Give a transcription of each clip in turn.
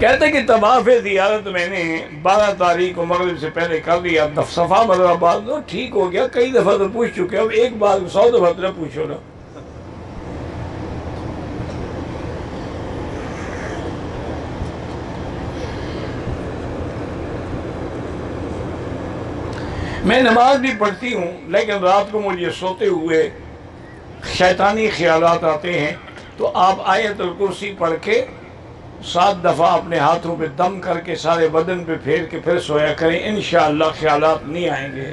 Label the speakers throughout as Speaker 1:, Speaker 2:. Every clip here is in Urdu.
Speaker 1: کہتے کہ طواف زیارت میں نے 12 تاریخ کو مغرب سے پہلے کر لیا، صفا مرہ بعد تو ٹھیک ہو گیا، کئی دفعہ تو پوچھ چکے، اب ایک بار 100 دفعہ تو پوچھو نا۔ میں نماز بھی پڑھتی ہوں، لیکن رات کو مجھے سوتے ہوئے شیطانی خیالات آتے ہیں، تو آپ آیت الکرسی پڑھ کے 7 دفعہ اپنے ہاتھوں پہ دم کر کے سارے بدن پہ پھیر کے پھر سویا کریں، انشاءاللہ خیالات نہیں آئیں گے۔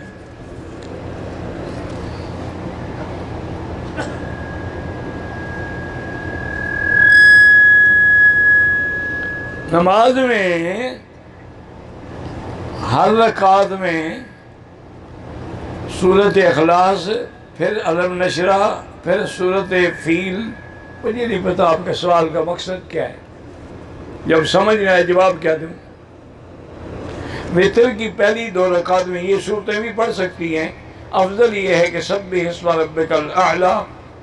Speaker 1: نماز میں ہر رکعت میں سورۃ اخلاص، پھر علم نشرح، پھر سورۃ فیل۔ مجھے نہیں پتا آپ کے سوال کا مقصد کیا ہے، جب سمجھ نہ آئے جواب کیا دوں۔ وتر کی پہلی 2 رکعت میں یہ صورتیں بھی پڑھ سکتی ہیں، افضل یہ ہے کہ سبح اسم ربک الاعلی،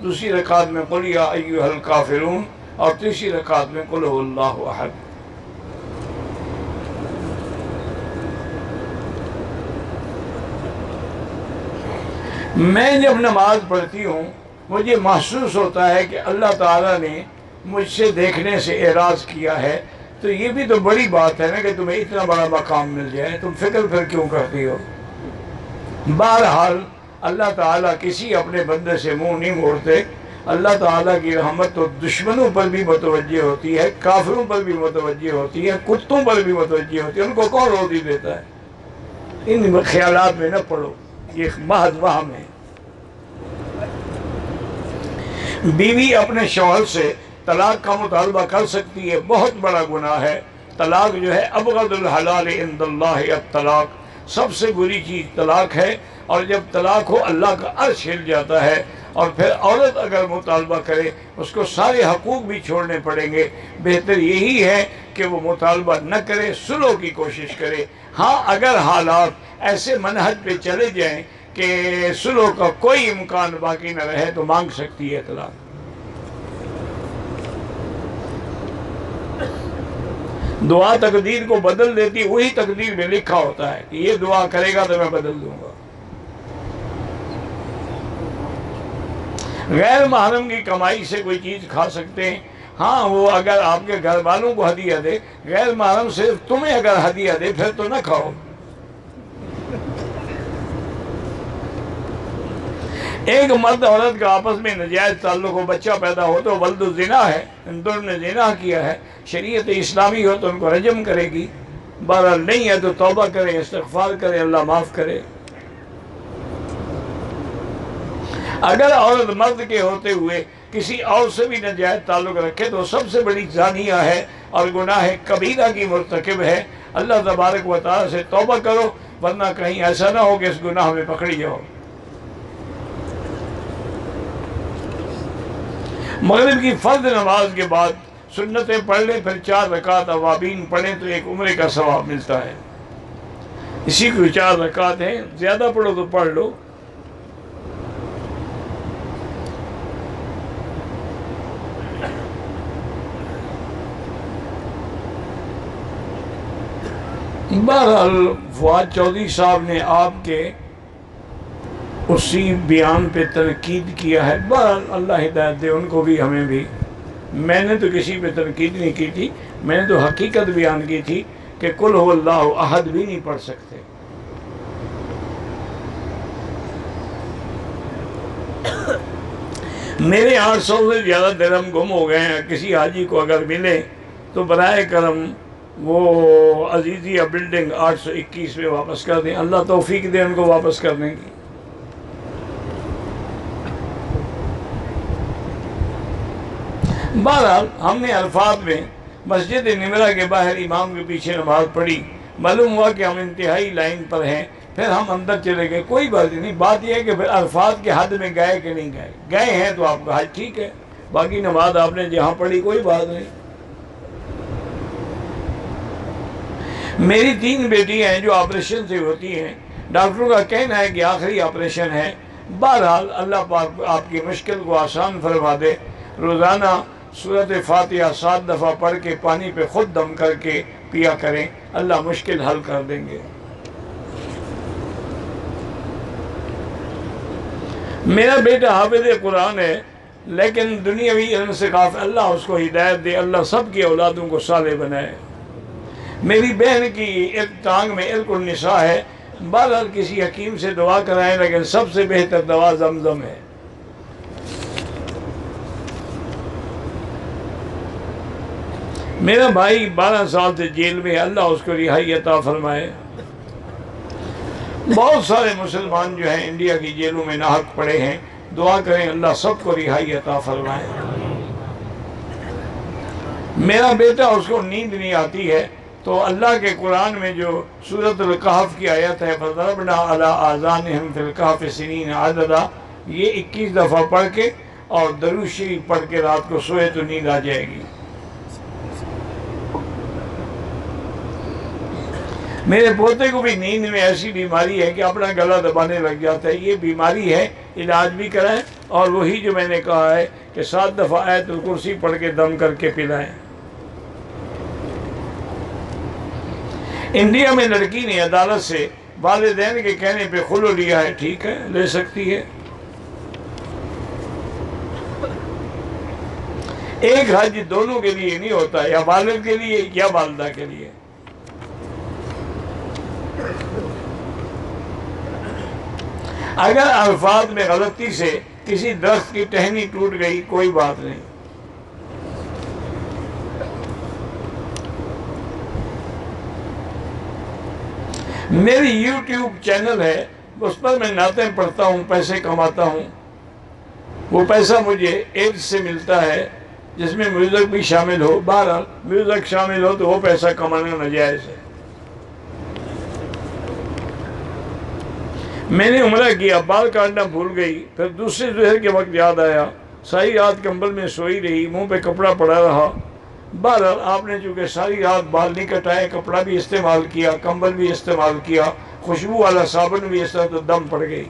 Speaker 1: دوسری رکعت میں قل یا ایھا الکافرون، اور تیسری رکعت میں قل ھو اللہ احد۔ میں جب نماز پڑھتی ہوں مجھے محسوس ہوتا ہے کہ اللہ تعالیٰ نے مجھ سے دیکھنے سے اعراض کیا ہے، تو یہ بھی تو بڑی بات ہے نا کہ تمہیں اتنا بڑا مقام مل جائے، تم فکر پھر کیوں کرتی ہو؟ بہرحال اللہ تعالیٰ کسی اپنے بندے سے منہ نہیں موڑتے۔ اللہ تعالیٰ کی رحمت تو دشمنوں پر بھی متوجہ ہوتی ہے، کافروں پر بھی متوجہ ہوتی ہے، کتوں پر بھی متوجہ ہوتی ہے، ان کو کون روزی دیتا ہے؟ ان خیالات میں نہ پڑو، یہ محض وہم ہے۔ بیوی اپنے شوہر سے طلاق کا مطالبہ کر سکتی ہے، بہت بڑا گناہ ہے۔ طلاق جو ہے ابغض الحلال عند اللہ الطلاق، سب سے بری چیز طلاق ہے، اور جب طلاق ہو اللہ کا عرش ہل جاتا ہے۔ اور پھر عورت اگر مطالبہ کرے اس کو سارے حقوق بھی چھوڑنے پڑیں گے، بہتر یہی ہے کہ وہ مطالبہ نہ کرے، صلح کی کوشش کرے۔ ہاں اگر حالات ایسے منہج پہ چلے جائیں کہ صلح کا کوئی امکان باقی نہ رہے تو مانگ سکتی ہے طلاق۔ دعا تقدیر کو بدل دیتی، وہی تقدیر میں لکھا ہوتا ہے کہ یہ دعا کرے گا تو میں بدل دوں گا۔ غیر محرم کی کمائی سے کوئی چیز کھا سکتے ہیں، ہاں وہ اگر آپ کے گھر والوں کو ہدیہ دے، غیر محرم صرف تمہیں اگر ہدیہ دے پھر تو نہ کھاؤ۔ ایک مرد عورت کا آپس میں ناجائز تعلق ہو، بچہ پیدا ہو تو ولد الزنا ہے، ان دونوں نے زنا کیا ہے، شریعت اسلامی ہو تو ان کو رجم کرے گی، بہرحال نہیں ہے تو توبہ کرے، استغفار کرے، اللہ معاف کرے۔ اگر عورت مرد کے ہوتے ہوئے کسی اور سے بھی ناجائز تعلق رکھے تو سب سے بڑی زانیہ ہے اور گناہ کبیرہ کی مرتکب ہے۔ اللہ تبارک و تعالی سے توبہ کرو، ورنہ کہیں ایسا نہ ہو کہ اس گناہ میں پکڑی جاؤ۔ مغرب کی فرض نماز کے بعد سنتیں پڑھ لیں، پھر 4 رکعت اوابین پڑھیں تو ایک عمرے کا ثواب ملتا ہے۔ اسی کو 4 رکعت ہیں، زیادہ پڑھو تو پڑھ لو۔ بہرحال فؤاد چودھری صاحب نے آپ کے اسی بیان پہ تنقید کیا ہے، بہرحال اللہ ہدایت دے ان کو بھی ہمیں بھی۔ میں نے تو کسی پہ تنقید نہیں کی تھی، میں نے تو حقیقت بیان کی تھی کہ قل ھو اللہ احد بھی نہیں پڑھ سکتے۔ میرے 800 سے زیادہ درہم گم ہو گئے ہیں، کسی حاجی کو اگر ملے تو برائے کرم وہ عزیزیہ بلڈنگ 821 میں واپس کر دیں، اللہ توفیق دے ان کو واپس کرنے کی۔ بہرحال ہم نے عرفات میں مسجد نمرہ کے باہر امام کے پیچھے نماز پڑھی، معلوم ہوا کہ ہم انتہائی لائن پر ہیں، پھر ہم اندر چلے گئے، کوئی بات نہیں، بات یہ ہے کہ پھر عرفات کے حد میں گئے کہ نہیں گئے، گئے ہیں تو آپ کا حج ٹھیک ہے، باقی نماز آپ نے جہاں پڑھی کوئی بات نہیں۔ میری 3 بیٹی ہیں جو آپریشن سے ہوتی ہیں، ڈاکٹروں کا کہنا ہے کہ آخری آپریشن ہے، بہرحال اللہ پاک آپ کی مشکل کو آسان فرما دے۔ روزانہ سورۃ فاتحہ 7 دفعہ پڑھ کے پانی پہ خود دم کر کے پیا کریں، اللہ مشکل حل کر دیں گے۔ میرا بیٹا حافظ قرآن ہے لیکن دنیاوی علم سے غافل، اللہ اس کو ہدایت دے، اللہ سب کی اولادوں کو صالح بنائے۔ میری بہن کی ٹانگ میں علق النساء ہے، بہرحال کسی حکیم سے دعا کرائیں، لیکن سب سے بہتر دوا زمزم ہے۔ میرا بھائی 12 سال سے جیل میں ہے، اللہ اس کو رہائی عطا فرمائے۔ بہت سارے مسلمان جو ہیں انڈیا کی جیلوں میں ناحق پڑے ہیں، دعا کریں اللہ سب کو رہائی عطا فرمائے۔ میرا بیٹا، اس کو نیند نہیں آتی ہے، تو اللہ کے قرآن میں جو سورۃ الکہف کی آیت ہے فَضَرَبْنَا عَلَىٰ آذَانِهِمْ فِي الْكَهْفِ سِنِينَ عَدَدًا، یہ 21 دفعہ پڑھ کے اور درود شریف پڑھ کے رات کو سوئے تو نیند آ جائے گی۔ میرے پوتے کو بھی نیند میں ایسی بیماری ہے کہ اپنا گلا دبانے لگ جاتا ہے، یہ بیماری ہے، علاج بھی کرائیں، اور وہی جو میں نے کہا ہے کہ 7 دفعہ آیت الکرسی پڑھ کے دم کر کے پلائیں۔ انڈیا میں لڑکی نے عدالت سے والدین کے کہنے پہ خلع لیا ہے، ٹھیک ہے، لے سکتی ہے۔ ایک حج دونوں کے لیے نہیں ہوتا، یا والد کے لیے یا والدہ کے لیے۔ اگر الفاظ میں غلطی سے کسی درخت کی ٹہنی ٹوٹ گئی کوئی بات نہیں۔ میری یوٹیوب چینل ہے، اس پر میں نعتیں پڑھتا ہوں، پیسے کماتا ہوں۔ وہ پیسہ مجھے ایڈ سے ملتا ہے جس میں میوزک بھی شامل ہو، بہرحال میوزک شامل ہو تو وہ پیسہ کمانا ناجائز ہے۔ میں نے عمرہ کیا، بال کاٹنا بھول گئی، پھر دوسرے ظہر کے وقت یاد آیا، ساری رات کمبل میں سوئی رہی، منہ پہ کپڑا پڑا رہا۔ بہرحال آپ نے چونکہ ساری رات بال نہیں کٹائے، کپڑا بھی استعمال کیا، کمبل بھی استعمال کیا، خوشبو والا صابن بھی اس طرح، تو دم پڑ گئی۔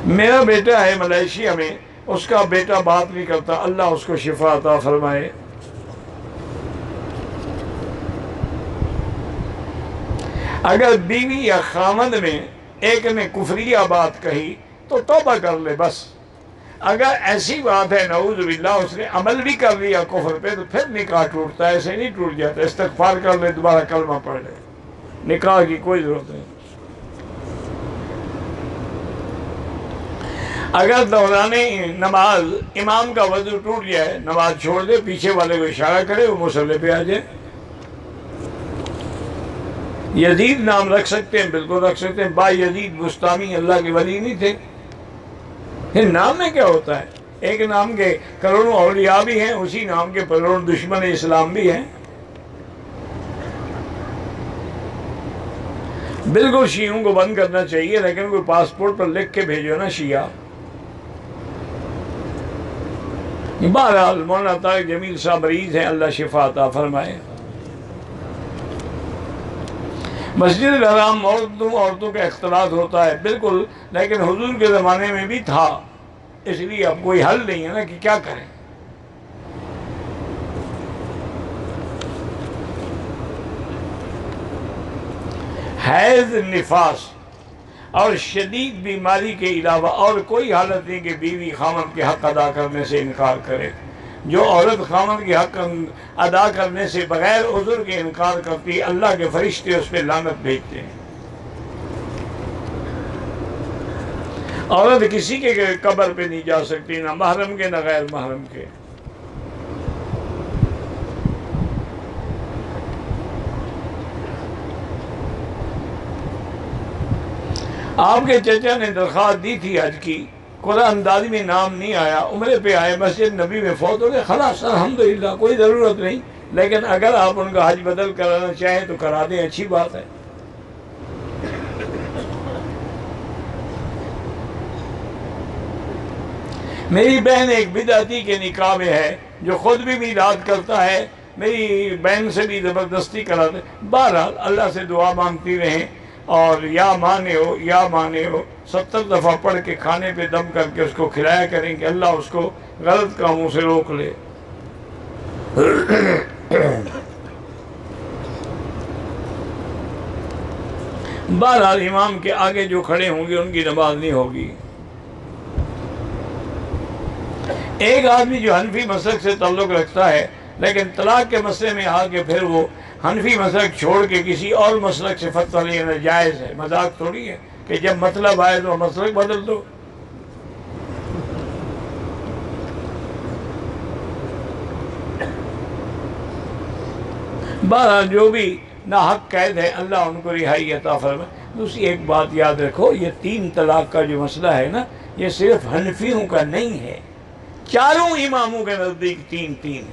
Speaker 1: میرا بیٹا ہے ملائیشیا میں، اس کا بیٹا بات نہیں کرتا، اللہ اس کو شفا عطا فرمائے۔ اگر بیوی یا خامد میں ایک نے کفریہ بات کہی تو توبہ کر لے بس۔ اگر ایسی بات ہے نعوذ باللہ اس نے عمل بھی کر لیا کفر پہ تو پھر نکاح ٹوٹتا ہے، ایسے نہیں ٹوٹ جاتا، استغفار کر لے، دوبارہ کلمہ پڑھ لے، نکاح کی کوئی ضرورت نہیں۔ اگر دوران نماز امام کا وضو ٹوٹ جائے، نماز چھوڑ دے، پیچھے والے کو اشارہ کرے، وہ مصلی پہ آ جائے۔ یزید نام رکھ سکتے ہیں، بالکل رکھ سکتے ہیں، با یزید بستامی اللہ کے ولی نہیں تھے؟ یہ نام میں کیا ہوتا ہے؟ ایک نام کے کروڑوں اولیاء بھی ہیں، اسی نام کے کروڑوں دشمن اسلام بھی ہیں۔ بالکل شیعوں کو بند کرنا چاہیے، لیکن کوئی پاسپورٹ پر لکھ کے بھیجو نا شیعہ۔ بہرحال مولانا طارق جمیل صاحب مریض ہیں، اللہ شفا عطا فرمائے۔ مسجد الحرام عورتوں کا اختلاط ہوتا ہے، بالکل، لیکن حضور کے زمانے میں بھی تھا، اس لیے اب کوئی حل نہیں ہے نا کہ کیا کریں۔ حیض، نفاس اور شدید بیماری کے علاوہ اور کوئی حالت نہیں کہ بیوی خامد کے حق ادا کرنے سے انکار کرے۔ جو عورت خامد کے حق ادا کرنے سے بغیر عذر کے انکار کرتی ہے، اللہ کے فرشتے اس پہ لعنت بھیجتے ہیں۔ عورت کسی کے قبر پہ نہیں جا سکتی، نہ محرم کے نہ غیر محرم کے۔ آپ کے چچا نے درخواست دی تھی حج کی، قرآن اندازی میں نام نہیں آیا، عمرے پہ آئے، مسجد نبی میں فوت ہو گئے، خلاص الحمدللہ کوئی ضرورت نہیں، لیکن اگر آپ ان کا حج بدل کرانا چاہیں تو کرا دیں، اچھی بات ہے۔ میری بہن ایک بدعتی کے نکاح میں ہے جو خود بھی میلاد کرتا ہے، میری بہن سے بھی زبردستی کراتے۔ بہرحال اللہ سے دعا مانگتی رہیں، اور یا مانے ہو 70 دفعہ پڑھ کے کھانے پہ دم کر کے اس کو کھلایا کریں کہ اللہ اس کو غلط کاموں سے روک لے۔ بہرحال امام کے آگے جو کھڑے ہوں گے ان کی نماز نہیں ہوگی۔ ایک آدمی جو حنفی مسلک سے تعلق رکھتا ہے لیکن طلاق کے مسئلے میں آ کے پھر وہ حنفی مسلک چھوڑ کے کسی اور مسلک سے فتویٰ لینا جائز ہے، مذاق تھوڑی ہے کہ جب مطلب آئے تو مسلک بدل دو۔ بہرحال جو بھی ناحق قید ہے اللہ ان کو رہائی عطا فرمائے۔ دوسری ایک بات یاد رکھو، یہ 3 طلاق کا جو مسئلہ ہے نا، یہ صرف حنفیوں کا نہیں ہے، چاروں اماموں کے نزدیک 3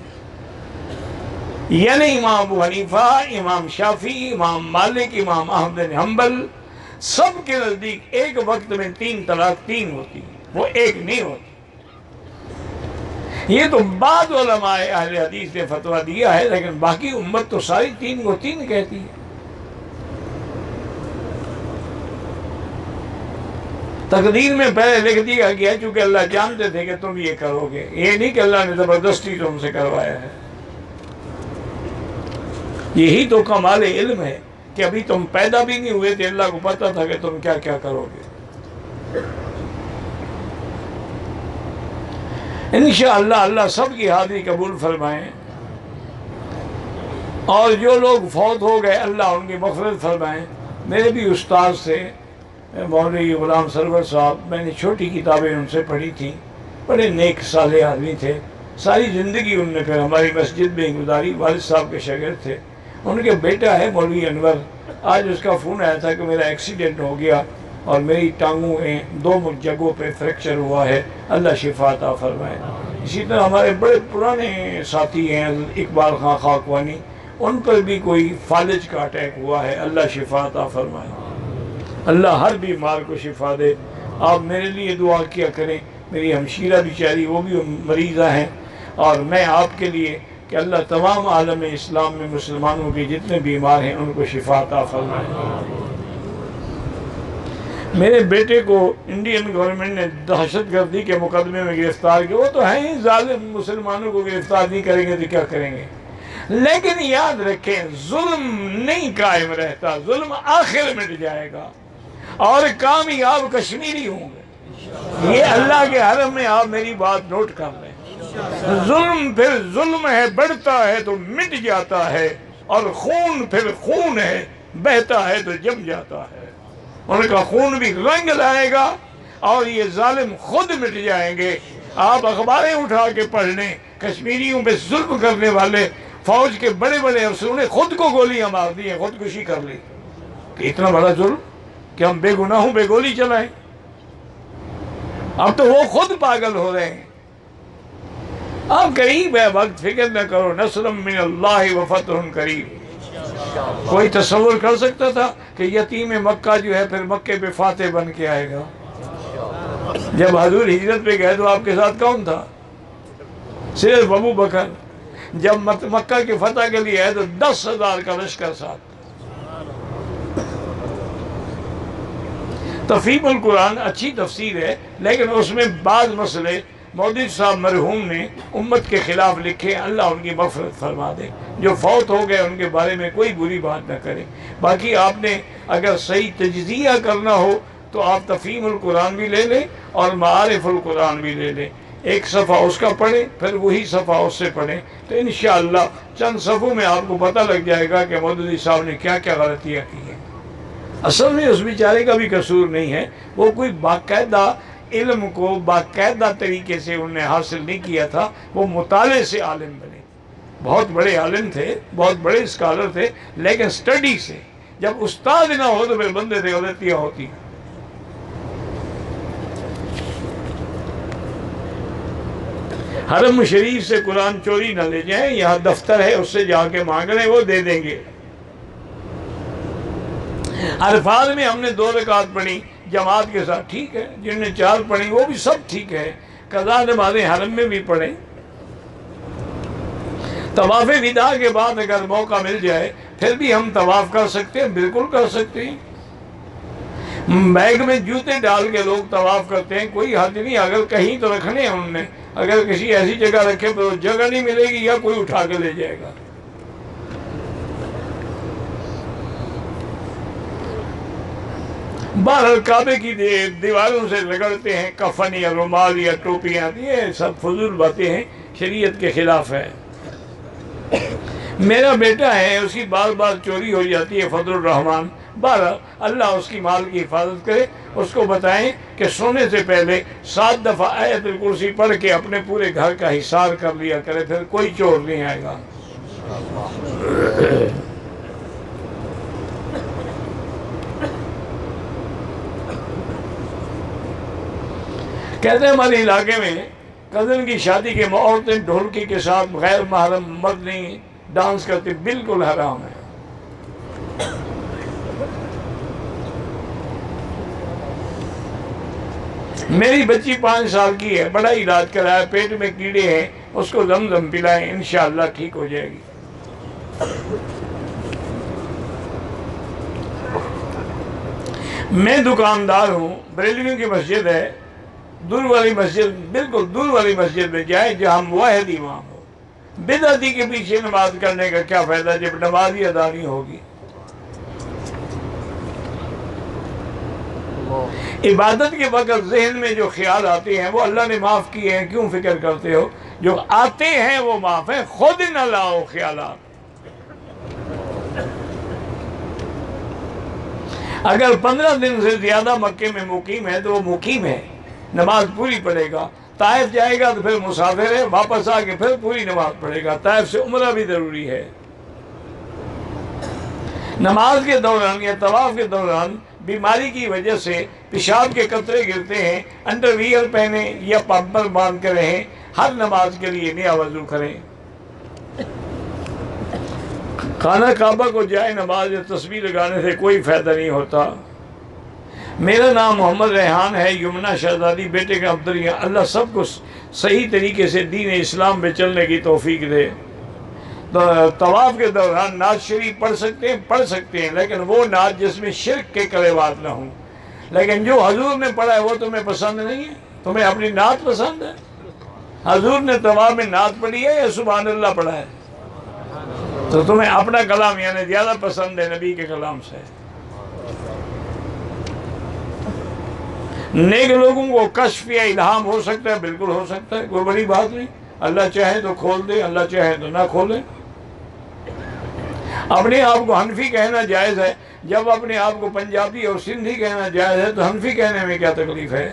Speaker 1: یعنی امام ابو حنیفہ، امام شافعی، امام مالک، امام احمد بن حنبل، سب کے نزدیک ایک وقت میں 3 طلاق 3 ہوتی، وہ ایک نہیں ہوتی۔ یہ تو بعض علماء اہل حدیث نے فتویٰ دیا ہے، لیکن باقی امت تو ساری 3 کو 3 کہتی ہے۔ تقدیر میں پہلے لکھ دیا گیا چونکہ اللہ جانتے تھے کہ تم یہ کرو گے، یہ نہیں کہ اللہ نے زبردستی تم سے کروایا ہے۔ یہی تو کمال علم ہے کہ ابھی تم پیدا بھی نہیں ہوئے تھے، اللہ کو پتہ تھا کہ تم کیا کیا کرو گے۔ انشاءاللہ اللہ سب کی حاضری قبول فرمائیں، اور جو لوگ فوت ہو گئے اللہ ان کی مغفرت فرمائیں۔ میرے بھی استاد سے مولوی غلام سرور صاحب، میں نے چھوٹی کتابیں ان سے پڑھی تھیں، بڑے نیک صالح آدمی تھے، ساری زندگی ان نے پھر ہماری مسجد میں گزاری، والد صاحب کے شاگرد تھے۔ ان کے بیٹا ہے مولوی انور، آج اس کا فون آیا تھا کہ میرا ایکسیڈنٹ ہو گیا اور میری ٹانگوں میں 2 جگہوں پہ فریکچر ہوا ہے، اللہ شفا عطا فرمائے۔ اسی طرح ہمارے بڑے پرانے ساتھی ہیں اقبال خان خاکوانی، ان پر بھی کوئی فالج کا اٹیک ہوا ہے، اللہ شفا عطا فرمائے، اللہ ہر بیمار کو شفا دے۔ آپ میرے لیے دعا کیا کریں، میری ہمشیرہ بیچاری وہ بھی مریضہ ہیں، اور میں آپ کے لیے کہ اللہ تمام عالم اسلام میں مسلمانوں کے جتنے بیمار ہیں ان کو شفا عطا فرمائے۔ میرے بیٹے کو انڈین گورنمنٹ نے دہشت گردی کے مقدمے میں گرفتار کیا، وہ تو ہیں ہی ظالم، مسلمانوں کو گرفتار نہیں کریں گے تو کیا کریں گے، لیکن یاد رکھیں ظلم نہیں قائم رہتا، ظلم آخر مٹ جائے گا اور کامیاب کشمیری ہوں گے۔ یہ اللہ کے حرم میں آپ میری بات نوٹ کر لیں، ظلم پھر ظلم ہے، بڑھتا ہے تو مٹ جاتا ہے، اور خون پھر خون ہے، بہتا ہے تو جم جاتا ہے۔ ان کا خون بھی رنگ لائے گا اور یہ ظالم خود مٹ جائیں گے۔ آپ اخباریں اٹھا کے پڑھ لیں، کشمیریوں پہ ظلم کرنے والے فوج کے بڑے بڑے افسروں نے خود کو گولیاں مار دی ہیں، خودکشی کر لی۔ کہ اتنا بڑا ظلم کہ ہم بے گناہوں پہ گولی چلائیں، اب تو وہ خود پاگل ہو رہے ہیں۔ آپ قریب ہے وقت، فکر نہ کرو، نصر من اللہ و فتح قریب۔ کوئی تصور کر سکتا تھا کہ یتیم مکہ جو ہے پھر مکے پہ فاتح بن کے آئے گا؟ جب حضور ہجرت پہ گئے تو آپ کے ساتھ کون تھا؟ صرف ابو بکر۔ جب مکہ کے فتح کے لیے آئے تو 10,000 کا لشکر ساتھ۔ تفہیم القرآن اچھی تفسیر ہے، لیکن اس میں بعض مسئلے مودودی صاحب مرحوم نے امت کے خلاف لکھے، اللہ ان کی مغفرت فرما دے۔ جو فوت ہو گئے ان کے بارے میں کوئی بری بات نہ کریں۔ باقی آپ نے اگر صحیح تجزیہ کرنا ہو تو آپ تفہیم القرآن بھی لے لیں اور معارف القرآن بھی لے لیں، ایک صفحہ اس کا پڑھیں پھر وہی صفحہ اس سے پڑھیں، تو انشاءاللہ چند صفحوں میں آپ کو پتہ لگ جائے گا کہ مودودی صاحب نے کیا کیا غلطیاں کی ہیں۔ اصل میں اس بیچارے کا بھی قصور نہیں ہے، وہ کوئی باقاعدہ علم کو باقاعدہ طریقے سے انہوں نے حاصل نہیں کیا تھا، وہ مطالعے سے عالم بنے۔ بہت بڑے عالم تھے، بہت بڑے اسکالر تھے، لیکن سٹڈی سے۔ جب استاد نہ ہو تو پھر بندے سے غلطیاں ہوتی ہیں۔ حرم شریف سے قرآن چوری نہ لے جائیں، یہاں دفتر ہے اس سے جا کے مانگ لیں، وہ دے دیں گے۔ عرفات میں ہم نے 2 رکعت پڑھی جماعت کے ساتھ، ٹھیک ہے، جن نے 4 پڑھی وہ بھی سب ٹھیک ہے، قضا نمازیں حرم میں بھی پڑھیں۔ طواف وداع کے بعد اگر موقع مل جائے پھر بھی ہم طواف کر سکتے ہیں، بالکل کر سکتے ہیں۔ بیگ میں جوتے ڈال کے لوگ طواف کرتے ہیں، کوئی حد نہیں، اگر کہیں تو رکھنے ہیں انہوں نے، اگر کسی ایسی جگہ رکھے تو جگہ نہیں ملے گی یا کوئی اٹھا کے لے جائے گا۔ بہرحال کعبے کی دیواروں سے رگڑتے ہیں کفن یا رومال یا ٹوپیاں، یہ سب فضول باتیں ہیں، شریعت کے خلاف ہے۔ میرا بیٹا ہے، اس کی بار بار چوری ہو جاتی ہے، فضل الرحمان، بہرحال اللہ اس کی مال کی حفاظت کرے۔ اس کو بتائیں کہ سونے سے پہلے 7 دفعہ آیت الکرسی پڑھ کے اپنے پورے گھر کا حصار کر لیا کرے، پھر کوئی چور نہیں آئے گا۔ کہتے ہیں ہمارے علاقے میں کزن کی شادی کے عورتیں ڈھولکی کے ساتھ غیر محرم مرد نہیں ڈانس کرتے، بالکل حرام ہے۔ میری بچی 5 سال کی ہے، بڑا علاج کرایا، پیٹ میں کیڑے ہیں، اس کو زمزم پلائیں، انشاءاللہ ٹھیک ہو جائے گی۔ میں دکاندار ہوں، بریلویوں کی مسجد ہے، دور والی مسجد، بالکل دور والی مسجد میں جائیں جہاں واحد امام ہو۔ بدعتی کے پیچھے نماز کرنے کا کیا فائدہ جب نماز ہی ادا نہیں ہوگی؟ عبادت کے وقت ذہن میں جو خیال آتے ہیں وہ اللہ نے معاف کیے ہیں، کیوں فکر کرتے ہو؟ جو آتے ہیں وہ معاف ہیں، خود نہ لاؤ خیالات۔ اگر 15 دن سے زیادہ مکے میں مقیم ہے تو وہ مقیم ہے، نماز پوری پڑھے گا۔ طائف جائے گا تو پھر مسافر ہے، واپس آ کے پھر پوری نماز پڑھے گا۔ طائف سے عمرہ بھی ضروری ہے۔ نماز کے دوران یا طواف کے دوران بیماری کی وجہ سے پیشاب کے قطرے گرتے ہیں، انڈر ویئر پہنے یا پمپر باندھ کے رہیں، ہر نماز کے لیے نیا وضو کریں۔ خانہ کعبہ کو جائے نماز یا تسبیح لگانے سے کوئی فائدہ نہیں ہوتا۔ میرا نام محمد ریحان ہے، یمنا شہزادی بیٹے کا عبداللہ۔ اللہ سب کو صحیح طریقے سے دین اسلام پہ چلنے کی توفیق دے۔ طواف کے دوران نعت شریف پڑھ سکتے ہیں لیکن وہ نعت جس میں شرک کے کلمات نہ ہوں۔ لیکن جو حضور نے پڑھا ہے وہ تمہیں پسند نہیں ہے؟ تمہیں اپنی نعت پسند ہے؟ حضور نے طواف میں نعت پڑھی ہے یا سبحان اللہ پڑھا ہے؟ تو تمہیں اپنا کلام یعنی زیادہ پسند ہے نبی کے کلام سے۔ نیک لوگوں کو کشف یا الہام ہو سکتا ہے، بالکل ہو سکتا ہے، کوئی بڑی بات نہیں۔ اللہ چاہے تو کھول دے، اللہ چاہے تو نہ کھولے۔ اپنے آپ کو حنفی کہنا جائز ہے، جب اپنے آپ کو پنجابی اور سندھی کہنا جائز ہے تو حنفی کہنے میں کیا تکلیف ہے؟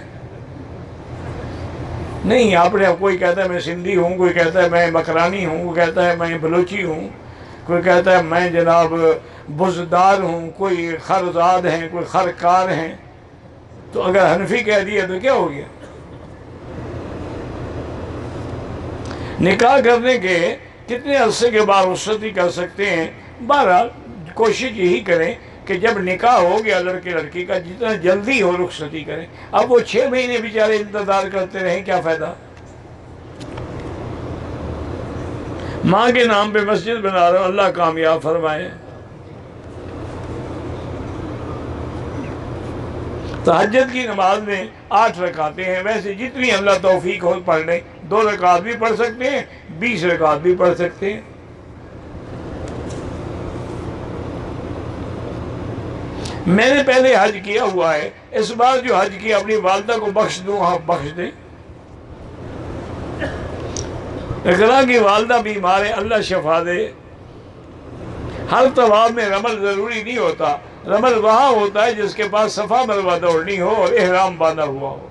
Speaker 1: نہیں، اپنے کوئی کہتا ہے میں سندھی ہوں، کوئی کہتا ہے میں مکرانی ہوں، کوئی کہتا ہے میں بلوچی ہوں، کوئی کہتا ہے میں جناب بزدار ہوں، کوئی خرزاد ہیں، کوئی خرکار ہیں۔ تو اگر حنفی کہہ دیا تو کیا ہو گیا؟ نکاح کرنے کے کتنے عرصے کے بعد رخصتی کر سکتے ہیں؟ بہرحال کوشش یہی کریں کہ جب نکاح ہو گیا لڑکے لڑکی کا جتنا جلدی ہو رخصتی کریں۔ اب وہ 6 مہینے بیچارے انتظار کرتے رہیں، کیا فائدہ؟ ماں کے نام پہ مسجد بنا رہا ہوں، اللہ کامیاب فرمائے۔ تہجد کی نماز میں 8 رکعتیں ہیں، ویسے جتنی اللہ توفیق ہو پڑھ لیں، 2 رکعت بھی پڑھ سکتے ہیں، 20 رکعت بھی پڑھ سکتے ہیں۔ میں نے پہلے حج کیا ہوا ہے، اس بار جو حج کیا اپنی والدہ کو بخش دوں، آپ بخش دیں۔ اقرا کی والدہ بیمار ہے، اللہ شفا دے۔ ہر طواف میں رمل ضروری نہیں ہوتا، رمل وہاں ہوتا ہے جس کے پاس صفا مروہ دوڑنی ہو اور احرام باندھا ہوا ہو۔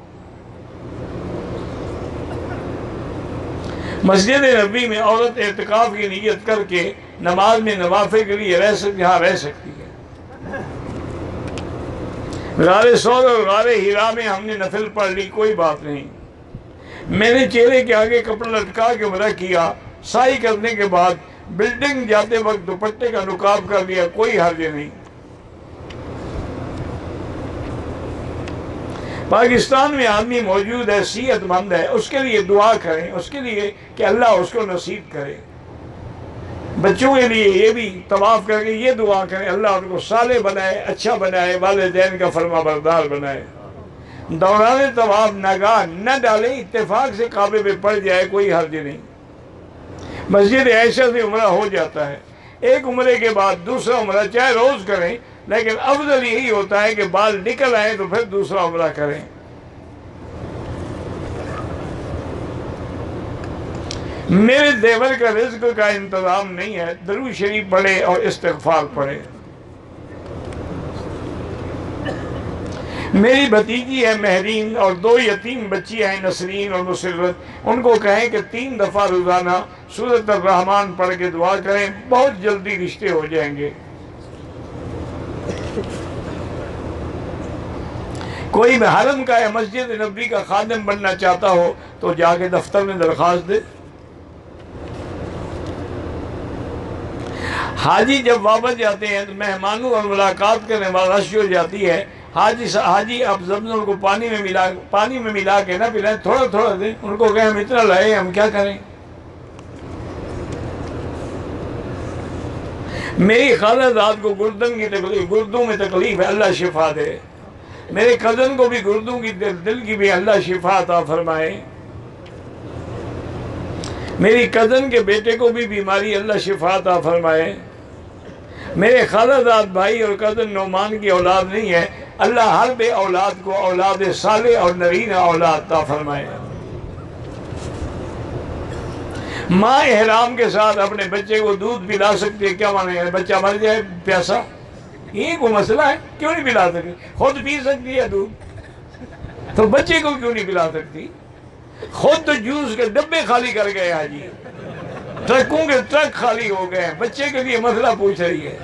Speaker 1: مسجد نبوی میں عورت اعتکاف کی نیت کر کے نماز میں نوافل کے لیے رہ سکتی ہے۔ غار ثور اور غار ہرا میں ہم نے نفل پڑھ لی، کوئی بات نہیں۔ میں نے چہرے کے آگے کپڑا لٹکا کے عمرہ کیا، سعی کرنے کے بعد بلڈنگ جاتے وقت دوپٹے کا نقاب کر لیا، کوئی حرج نہیں۔ پاکستان میں آدمی موجود ہے، صحت مند ہے، اس کے لیے دعا کریں، اس کے لیے کہ اللہ اس کو نصیب کرے۔ بچوں کے لیے یہ بھی طواف کر کے یہ دعا کریں اللہ ان کو صالح بنائے، اچھا بنائے، والدین کا فرما بردار بنائے۔ دوران طواف نگاہ نہ ڈالیں، اتفاق سے کعبے پہ پڑ جائے کوئی حرج نہیں۔ مسجد عائشہ سے عمرہ ہو جاتا ہے، ایک عمرے کے بعد دوسرا عمرہ چاہے روز کریں، لیکن افضل یہی ہوتا ہے کہ بال نکل آئے تو پھر دوسرا عمرہ کریں۔ میرے دیور کا رزق کا انتظام نہیں ہے، درود شریف پڑھے اور استغفار پڑھے۔ میری بھتیجی ہے مہرین اور 2 یتیم بچی ہیں نسرین اور مسرت، ان کو کہیں کہ 3 دفعہ روزانہ سورۃ الرحمن پڑھ کے دعا کریں، بہت جلدی رشتے ہو جائیں گے۔ کوئی حرم کا یا مسجد نبوی کا خادم بننا چاہتا ہو تو جا کے دفتر میں درخواست دے۔ حاجی جب واپس جاتے ہیں تو مہمانوں اور ملاقات کرنے والا رش ہو جاتی ہے، حاجی آپ زمزم کو پانی میں ملا کے نہ پلائیں، تھوڑا تھوڑا دیں۔ ان کو کہیں ہم اتنا لائے ہم کیا کریں۔ میری خالہ ذات کو گردوں میں تکلیف ہے، اللہ شفا دے۔ میرے کزن کو بھی گردوں کی دل کی بھی اللہ شفا عطا فرمائے۔ میری کزن کے بیٹے کو بھی بیماری اللہ شفا عطا فرمائے۔ میرے خالہ ذات بھائی اور کزن نعمان کی اولاد نہیں ہے، اللہ ہر بے اولاد کو اولاد صالح اور نرینہ اولاد عطا فرمائے۔ ماں احرام کے ساتھ اپنے بچے کو دودھ پلا سکتی ہے، کیا مانے ہیں بچہ مر جائے پیاسا؟ یہ کوئی مسئلہ ہے؟ کیوں نہیں پلا سکتی؟ خود پی سکتی ہے دودھ، تو بچے کو کیوں نہیں پلا سکتی؟ خود تو جوس کے ڈبے خالی کر گئے حاجی، ٹرکوں کے ٹرک خالی ہو گئے ہیں، بچے کے لیے مسئلہ پوچھ رہی ہے۔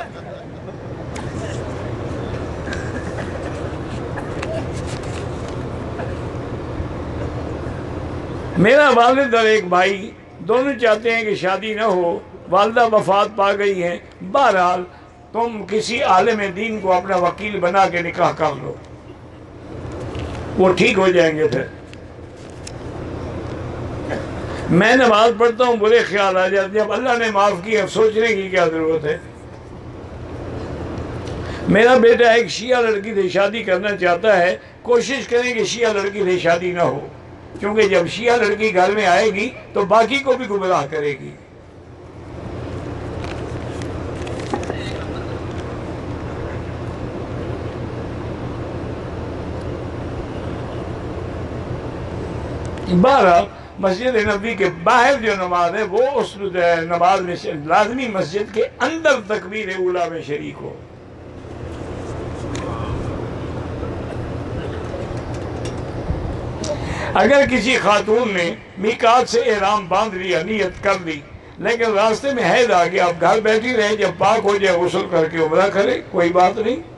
Speaker 1: میرا والد اور ایک بھائی دونوں چاہتے ہیں کہ شادی نہ ہو، والدہ وفات پا گئی ہیں، بہرحال تم کسی عالم دین کو اپنا وکیل بنا کے نکاح کر لو، وہ ٹھیک ہو جائیں گے۔ پھر میں نماز پڑھتا ہوں، برے خیال آ جاتے ہیں، جب اللہ نے معاف کیا سوچنے کی کیا ضرورت ہے۔ میرا بیٹا ایک شیعہ لڑکی سے شادی کرنا چاہتا ہے، کوشش کریں کہ شیعہ لڑکی سے شادی نہ ہو، کیونکہ جب شیعہ لڑکی گھر میں آئے گی تو باقی کو بھی گمراہ کرے گی۔ بہرحال مسجد نبوی کے باہر جو نماز ہے وہ اس نماز میں لازمی مسجد کے اندر تکبیر اولیٰ میں شریک ہو۔ اگر کسی خاتون نے میقات سے احرام باندھ لیا، نیت کر لی، لیکن راستے میں حیض آ گیا، اب گھر بیٹھی رہے، جب پاک ہو جائے غسل کر کے عمرہ کرے، کوئی بات نہیں۔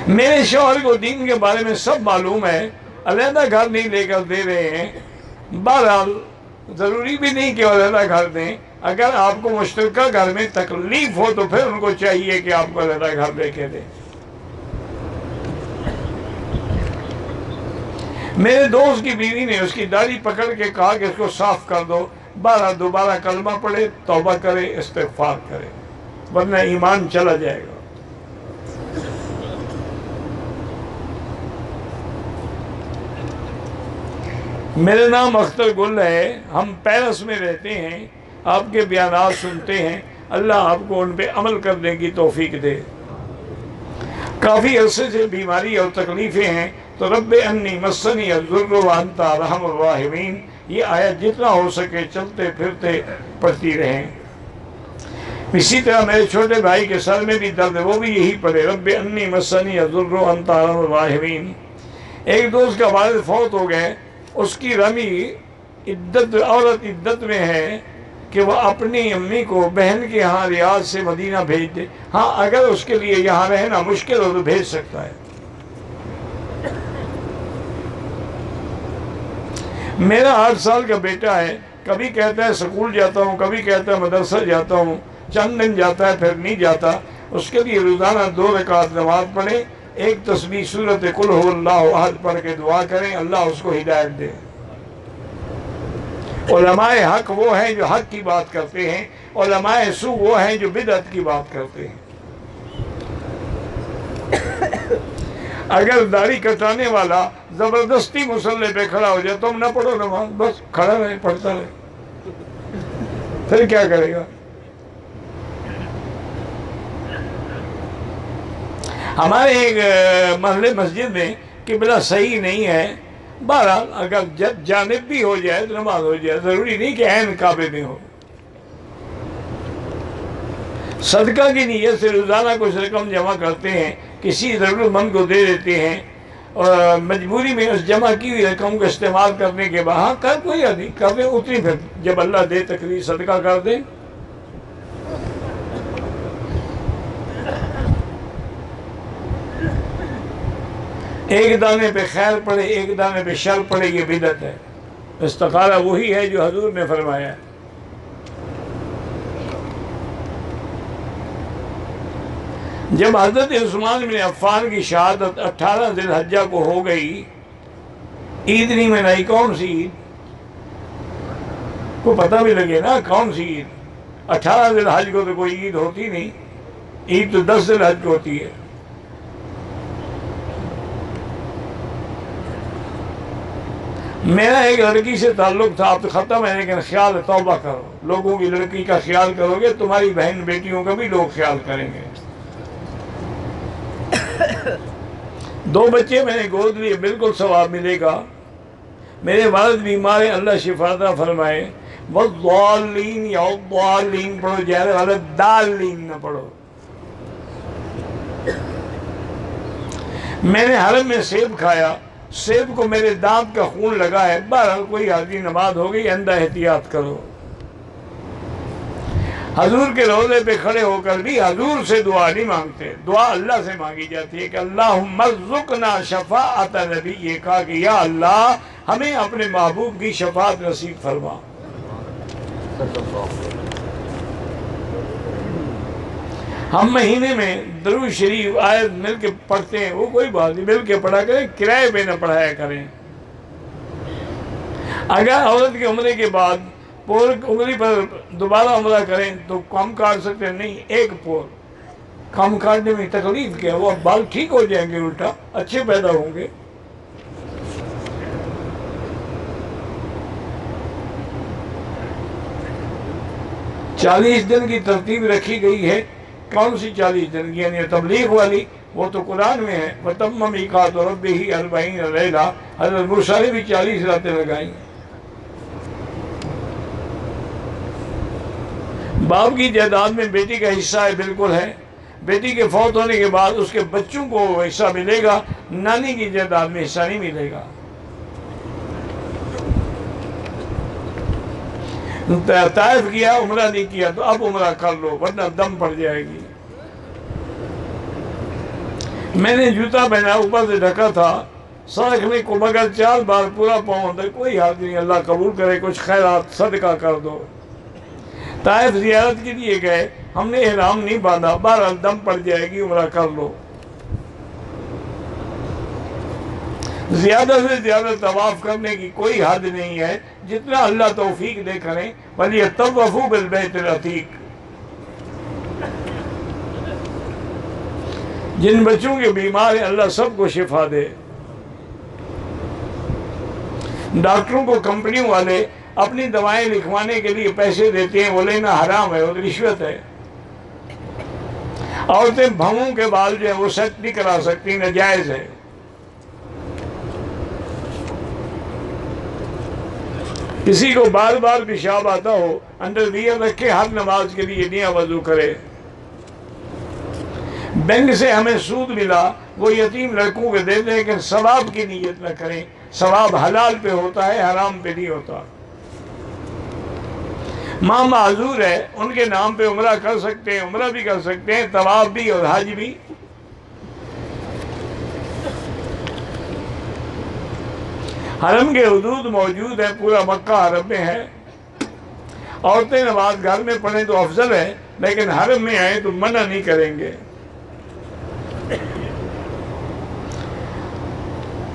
Speaker 1: میرے شوہر کو دین کے بارے میں سب معلوم ہے، علیحدہ گھر نہیں لے کر دے رہے ہیں، بہرحال ضروری بھی نہیں کہ علیحدہ گھر دیں، اگر آپ کو مشترکہ گھر میں تکلیف ہو تو پھر ان کو چاہیے کہ آپ کو علیحدہ گھر لے کے دیں۔ میرے دوست کی بیوی نے اس کی داڑھی پکڑ کے کہا کہ اس کو صاف کر دو، دوبارہ کلمہ پڑھے، توبہ کرے، استغفار کرے، ورنہ ایمان چلا جائے گا۔ میرا نام اختر گل ہے، ہم پیرس میں رہتے ہیں، آپ کے بیانات سنتے ہیں، اللہ آپ کو ان پہ عمل کرنے کی توفیق دے۔ کافی عرصے سے بیماری اور تکلیفیں ہیں، تو رب انی مسنی الضر وانت ارحم الراحمین یہ آیت جتنا ہو سکے چلتے پھرتے پڑھتی رہیں۔ اسی طرح میرے چھوٹے بھائی کے سر میں بھی درد ہے، وہ بھی یہی پڑھے، رب انی مسنی الضر وانت ارحم الراحمین۔ ایک دوست کا والد فوت ہو گئے، اس کی رمی عورت عدت میں ہے کہ وہ اپنی امی کو بہن کے ہاں ریاض سے مدینہ بھیج دے، ہاں اگر اس کے لیے یہاں رہنا مشکل ہو تو بھیج سکتا ہے۔ میرا 8 سال کا بیٹا ہے، کبھی کہتا ہے سکول جاتا ہوں، کبھی کہتا ہے مدرسہ جاتا ہوں، چند دن جاتا ہے پھر نہیں جاتا۔ اس کے لیے روزانہ 2 رکعت نماز پڑھیں، ایک تسبیح سورۃ قل هو اللہ احد پڑھ کے دعا کریں، اللہ اس کو ہدایت دے۔ علماء حق وہ ہیں جو حق کی بات کرتے ہیں، علماء سو وہ ہیں جو بدعت کی بات کرتے ہیں۔ اگر داڑھی کٹانے والا زبردستی مصلی پہ کھڑا ہو جائے، تم نہ پڑھو نماز، بس کھڑا رہے پڑھتا رہے، پھر کیا کرے گا؟ ہمارے ایک محلے مسجد میں قبلہ صحیح نہیں ہے، بہرحال اگر جب جانب بھی ہو جائے تو نماز ہو جائے، ضروری نہیں کہ عین کعبے میں ہو۔ صدقہ کی نیت سے روزانہ کچھ رقم جمع کرتے ہیں، کسی ضرورت مند کو دے دیتے ہیں، اور مجبوری میں اس جمع کی ہوئی رقم کو استعمال کرنے کے بعد ہاں کر کوئی نہیں کر دیں، اتنی پھر جب اللہ دے تقریر صدقہ کر دیں۔ ایک دانے پہ خیر پڑے ایک دانے پہ شر پڑے، یہ بدعت ہے۔ استخارہ وہی ہے جو حضور نے فرمایا ہے۔ جب حضرت عثمان بن عفان کی شہادت 18 ذی الحجہ کو ہو گئی، عید نہیں منائی، کون سی عید؟ کو پتہ بھی لگے نا کون سی عید؟ 18 ذی الحج کو تو کوئی عید ہوتی نہیں، عید تو 10 ذی الحج کو ہوتی ہے۔ میرا ایک لڑکی سے تعلق تھا، اب تو ختم ہے، لیکن خیال توبہ کرو، لوگوں کی لڑکی کا خیال کرو گے تمہاری بہن بیٹیوں کا بھی لوگ خیال کریں گے۔ 2 بچے میں نے گود لیے، بالکل ثواب ملے گا۔ میرے والد بیمار ہیں، اللہ شفا عطا فرمائے۔ والضالین یا الضالین پڑھو، جہرے والے دالین نہ پڑھو۔ میں نے حرم میں سیب کھایا، سیب کو میرے دانت کا خون لگا ہے، بہرحال کوئی حاضری نماز ہو گئی، اندھا احتیاط کرو۔ حضور کے روضے پہ کھڑے ہو کر بھی حضور سے دعا نہیں مانگتے، دعا اللہ سے مانگی جاتی ہے کہ اللہم ارزقنا شفاعت نبی، کہا کہ یا اللہ ہمیں اپنے محبوب کی شفاعت نصیب فرما۔ ہم مہینے میں درود شریف آیت مل کے پڑھتے ہیں، وہ کوئی بات نہیں، مل کے پڑھا کریں، کرائے پہ نہ پڑھایا کریں۔ اگر عورت کے عمرے کے بعد پور انگلی پر دوبارہ عمرہ کریں تو کم کاٹ سکتے ہیں؟ نہیں، ایک پور کم کاٹنے میں تکلیف کیا، وہ بال ٹھیک ہو جائیں گے، الٹا اچھے پیدا ہوں گے۔ چالیس دن کی ترتیب رکھی گئی ہے، کون سی 40 دن کی؟ یعنی تبلیغ والی، وہ تو قرآن میں ہے، وَتَمَّ مِيقَاتُ رَبِّهِ 40 لَيْلَةً، حضرت موسیٰ نے بھی 40 راتیں لگائیں۔ باپ کی جائیداد میں بیٹی کا حصہ ہے، بالکل ہے، بیٹی کے فوت ہونے کے بعد اس کے بچوں کو حصہ ملے گا، نانی کی جائیداد میں حصہ نہیں ملے گا۔ طائف کیا، عمرہ نہیں کیا تو اب عمرہ کر لو ورنہ دم پڑ جائے گی۔ میں نے جوتا پہنا، اوپر سے ڈھکا تھا، سرکھنے کو مگر 4 بار پورا پاؤں تک، کوئی حال نہیں، اللہ قبول کرے، کچھ خیرات صدقہ کر دو۔ طائف زیارت کے لیے گئے، ہم نے احرام نہیں باندھا، بہرحال دم پڑ جائے گی، عمرہ کر لو۔ زیادہ سے زیادہ طواف کرنے کی کوئی حد نہیں ہے، جتنا اللہ توفیق دے کریں، وَلْيَطَّوَّفُوا بِالْبَيْتِ الْعَتِيقِ۔ جن بچوں کے بیمار ہیں اللہ سب کو شفا دے۔ ڈاکٹروں کو کمپنیوں والے اپنی دوائیں لکھوانے کے لیے پیسے دیتے ہیں، وہ لینا حرام ہے، وہ رشوت ہے۔ عورتیں بھووں کے بال جو ہیں وہ سیٹ نہیں کرا سکتی، ناجائز ہے۔ کسی کو بار بار پیشاب آتا ہو، انڈر ویئر رکھے، ہر نماز کے لیے نیا وضو کرے۔ بینک سے ہمیں سود ملا، وہ یتیم لڑکوں کو دے دیں، لیکن ثواب کی نیت نہ کریں، ثواب حلال پہ ہوتا ہے، حرام پہ نہیں ہوتا۔ ماں معذور ہے، ان کے نام پہ عمرہ کر سکتے ہیں، عمرہ بھی کر سکتے ہیں، طواف بھی اور حج بھی۔ حرم کے حدود موجود ہیں، پورا مکہ حرم میں ہے۔ عورتیں نماز گھر میں پڑھیں تو افضل ہے، لیکن حرم میں آئیں تو منع نہیں کریں گے۔